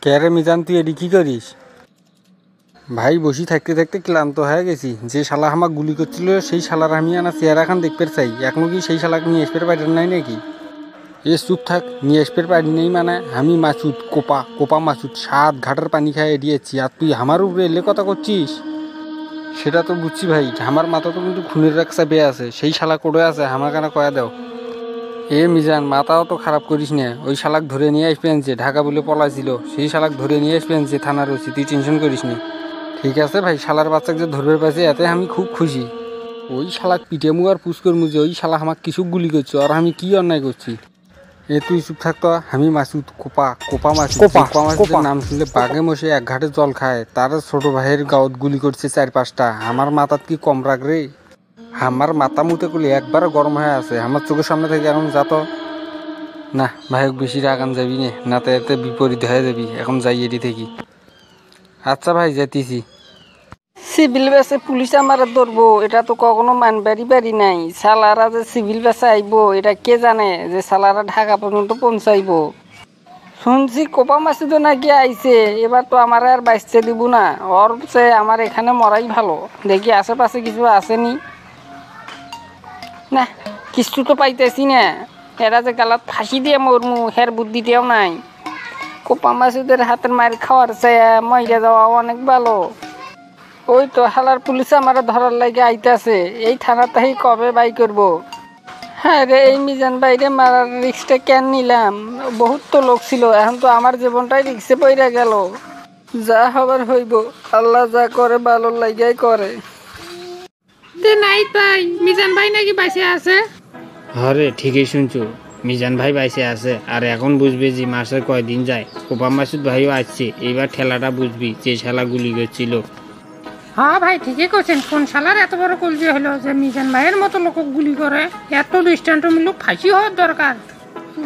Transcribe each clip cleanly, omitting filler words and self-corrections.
ক্যারে মিজান, তুই এডি কি করিস? ভাই বসি থাকতে থাকতে ক্লান্ত হয়ে গেছি। যে শালা আমাকে গুলি করছিল সেই শালার আমি আনা চেহারা খান দেখতে চাই। এখনো কি সেই শালাকে নিয়ে আসতে পারেন নাই নাকি? এ চুপ থাক, নিয়ে আসতে পারি নেই মানে আমি মাসুদ, কোপা কোপা মাসুদ 7 ঘাটের পানি খাইয়ে দিয়েছি, আর তুই আমার উপরে এলে কথা করছিস? সেটা তো বুঝছি ভাই, আমার মাথা তো কিন্তু খুনের রাখসা বেয়ে আছে। সেই শালা করে আছে, আমার কেন কয়া দাও। এ মিজান, মাথাও তো খারাপ করিস না। ওই শালাক ধরে নিয়ে আসবেন যে ঢাকা বলে পলাইছিল, সেই শালাক ধরে নিয়ে আসবেন যে থানার ওসি, তুই টেনশন করিস না। ঠিক আছে ভাই, শালার বাচ্চাকে যে ধরবে পাইছে এতে আমি খুব খুশি। ওই শালাক পিঠে মু আর পুষ করমু যে ওই শালা আমাকে কিছু গুলি করছো, আর আমি কি অন্যায় করছি? এ তুই চুপ থাকতো। আমি মাসুদ, কোপা কোপা মাসুদ। কোপা মাসুদের নাম শুনলে বাঘে মশে এক ঘাটে জল খায়। তার ছোট ভাইয়ের গাঁত গুলি করছে 4-5টা। আমার মাথাত কি কম রাগ রে? আমার মাথা মুতে করলে একবারও গরম হয়ে আছে। আমার চোখের সামনে থেকে এখন যাত না ভাই, বেশি রাগান যাবি না তো এতে বিপরীত হয়ে যাবি। এখন যাই এটি থেকে। আচ্ছা ভাই, যেতেছি। সিভিল বেসে পুলিশ আমার ধরবো এটা তো কখনো মানবারই বাড়ি নাই। সালারা যে সিভিল বেসে আইবো এটা কে জানে, যে সালারা ঢাকা পর্যন্ত পৌঁছাইবো। শুনছি কোপা মাসি তো নাকি আইছে, এবার তো আমার আর বাইসতে দিব না। ওর চেয়ে আমার এখানে মরাই ভালো। দেখি আশেপাশে কিছু আসেনি না, কিছু তো পাইতেছি না। এরা যে গালাত ফাঁসি দিয়ে মরমু হের বুদ্ধিটাও নাই। কোপা মাসুদের হাতের মার খাওয়ার চেয়ে মইরা যাওয়া অনেক ভালো। ওই তো হালার পুলিশ আমার ধরার লাগে আইতাছে। এই থানাতেই কবে বাই করব। হ্যাঁ রে, এই মিজান বাইরে মারার রিক্সটা কেন নিলাম? বহুত তো লোক ছিল, এখন তো আমার জীবনটাই রিক্সে পইরা গেল। যা হবার হইব, আল্লাহ যা করে ভালো লাগাই করে। নাই তাই মিজান ভাই নাকি বাইসে আছে? হরে ঠিকই শুনছো, মিজান ভাই বাইসে আছে। আর এখন বুঝবি যে মাসের কয়দিন যায়। কোপা মাসুদ ভাইও আসছে, এইবার ঠেলাটা বুঝবি যে শালা গুলি করছিল। হ্যাঁ ভাই ঠিকই করছেন। কোন শালার এত বড় কলজি হলো যে মিজান ভাইয়ের মতো লোক গুলি করে? এত দৃষ্টান্তমূলক ফাঁসি হওয়ার দরকার।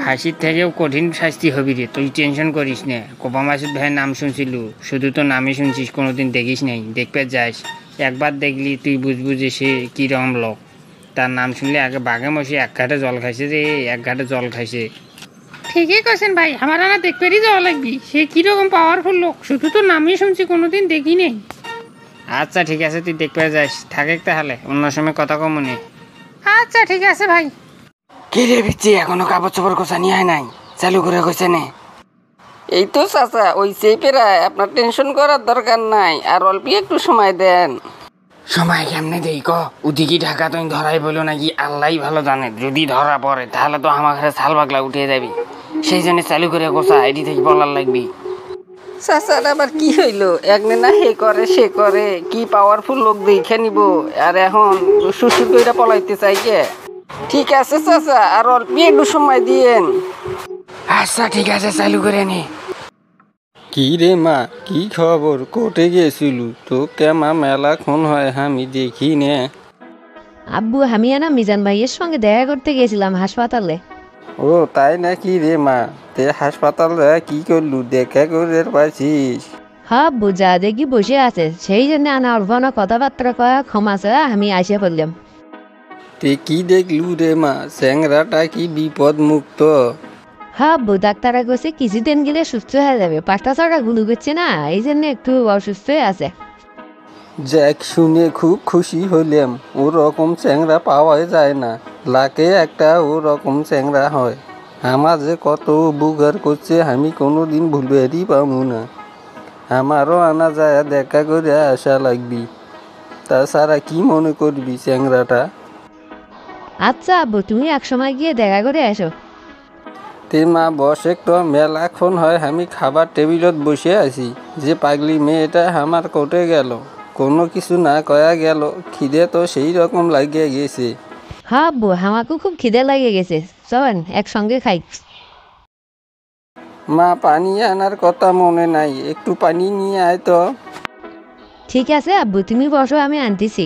ফাঁসির থেকেও কঠিন শাস্তি হবি রে, তুই টেনশন করিস না। কোপা মাসুদ ভাইয়ের নাম শুনছিল, শুধু তো নামই শুনছিস, কোনোদিন দেখিস নাই। দেখতে যাস, একবার দেখলি তুই বুঝবু যে সে কিরকম লোক। তার নাম শুনলে আগে বাঘে মশে এক ঘাটে জল খাইছে রে, এক ঘাটে জল খাইছে। ঠিকই করছেন ভাই, আমার আনা দেখতেই যাওয়া লাগবি। সে কিরকম পাওয়ারফুল লোক, শুধু তো নামই শুনছি, কোনোদিন দেখি নেই। আচ্ছা ঠিক আছে, তুই দেখতে যাস। থাকে তাহলে অন্য সময় কথা কমনে। আচ্ছা ঠিক আছে ভাই। কে রে বিচ্ছি, এখনো কাপড় চোপড় কোষা নিয়ে হয় নাই? চালু করে কইছে নে? এই তো চাচা, ওই সেই পেরায়, আপনার টেনশন করার দরকার নাই। আর অল্প একটু সময় দেন। সময় কেমনে দেই ক? উদিকি ঢাকা তুই ধরাই বলো নাকি আল্লাহ ভালো জানে। যদি ধরা পড়ে তাহলে তো আমার ঘরে ছাল পাগলা উঠে যাবি। সেই জন্য চালু করে গোসা এটি থেকে বলার লাগবি। চাচার আবার কি হইলো? একনে না হে করে সে করে, কি পাওয়ারফুল লোক দেখে নিব। আর এখন শ্বশুর কইরা পলাইতে চাই কে? ঠিক আছে চাচা, আর অল্প একটু সময় দিয়েন। আচ্ছা ঠিক আছে, চালু করে নি। কি রে মা, কি খবর? কোর্টে গেছিল তো কেমা মেলাক্ষণ হয় আমি দেখি নে। আব্বু, আমি না মিজান ভাইয়ের সঙ্গে দেখা করতে গেছিলাম হাসপাতালে। ও তাই নাকি রে মা? তে হাসপাতালে কি করলু, দেখা করে পাইছিস? হ্যাঁ আব্বু, যা দেখি বসে আছে, সেই জন্য আনা অল্প না কথাবার্তা কয়া ক্ষমা চাওয়া আমি আসে পড়লাম। তে কি দেখলু রে মা? স্যাংরাটা কি বিপদ মুক্ত? হ্যাঁ আব্বু, ডাক্তাররা কইছে কিছুদিন গেলে সুস্থ হয়ে যাবে। 5টা-6টা গুলি করছে না, এই জন্য একটু অসুস্থ হয়ে আছে। যাক, শুনে খুব খুশি হইলাম। ও রকম চ্যাংরা পাওয়া যায় না, লাকে একটা ও রকম চ্যাংরা হয়। আমার যে কত উপকার করছে আমি কোনোদিন ভুলবেরই পাবো না। আমারও আনা যায় দেখা করে আসা লাগবি। তাছাড়া কি মনে করবি চ্যাংরাটা? আচ্ছা আব্বু, তুমি একসময় গিয়ে দেখা করে এসো। তে মা বস একটু, মেলাক্ষণ হয় আমি খাবার টেবিলত বসে আছি। যে পাগলি মেয়েটা আমার কোটে গেল, কোনো কিছু না কয়া গেল। খিদে তো সেই রকম লাগিয়ে গেছে। হ্যাঁ আব্বু, আমাকেও খুব খিদে লাগে গেছে, চলেন একসঙ্গে খাই। মা পানি আনার কথা মনে নাই, একটু পানি নিয়ে আয় তো। ঠিক আছে আব্বু, তুমি বসো, আমি আনতেছি।